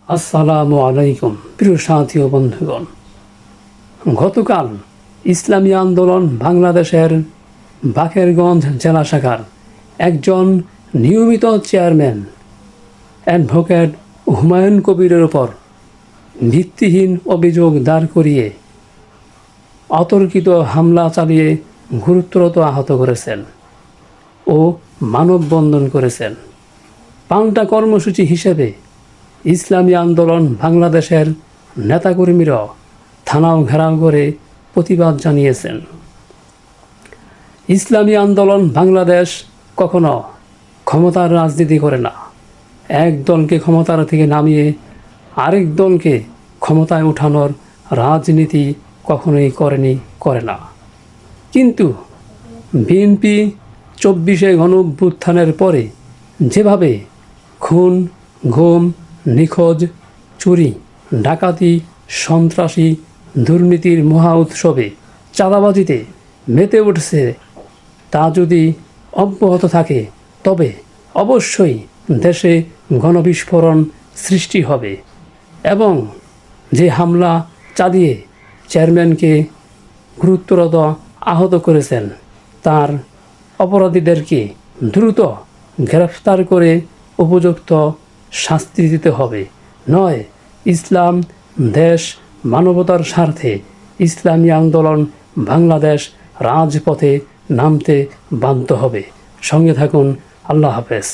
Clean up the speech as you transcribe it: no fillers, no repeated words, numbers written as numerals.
আসসালামু আলাইকুম প্রিয় সাথী ও বন্ধুগণ। গতকাল ইসলামী আন্দোলন বাংলাদেশের বাকেরগঞ্জ জেলা শাখার একজন নিয়মিত চেয়ারম্যান অ্যাডভোকেট হুমায়ুন কবিরের উপর ভিত্তিহীন অভিযোগ দাঁড় করিয়ে অতর্কিত হামলা চালিয়ে গুরুতর আহত করেছেন ও মানববন্ধন করেছেন। পাল্টা কর্মসূচি হিসেবে ইসলামী আন্দোলন বাংলাদেশের নেতাকর্মীরা থানাও ঘেরাও করে প্রতিবাদ জানিয়েছেন। ইসলামী আন্দোলন বাংলাদেশ কখনো ক্ষমতার রাজনীতি করে না। এক দলকে ক্ষমতার থেকে নামিয়ে আরেক দলকে ক্ষমতায় ওঠানোর রাজনীতি কখনোই করে না। কিন্তু বিএনপি 24শে গণঅভ্যুত্থানের পরে যেভাবে খুন, গুম, নিখোঁজ, চুরি, ডাকাতি, সন্ত্রাসী, দুর্নীতির মহা উৎসবে চাঁদাবাজিতে মেতে উঠছে, তা যদি অব্যাহত থাকে তবে অবশ্যই দেশে গণবিস্ফোরণ সৃষ্টি হবে এবং যে হামলা চালিয়ে চেয়ারম্যানকে গুরুতর আহত করেছেন তার অপরাধীদেরকে দ্রুত গ্রেফতার করে উপযুক্ত শাস্তি দিতে হবে। নয়, ইসলাম, দেশ, মানবতার স্বার্থে ইসলামী আন্দোলন বাংলাদেশ রাজপথে নামতে বাধ্য হবে। সঙ্গে থাকুন। আল্লাহ হাফেজ।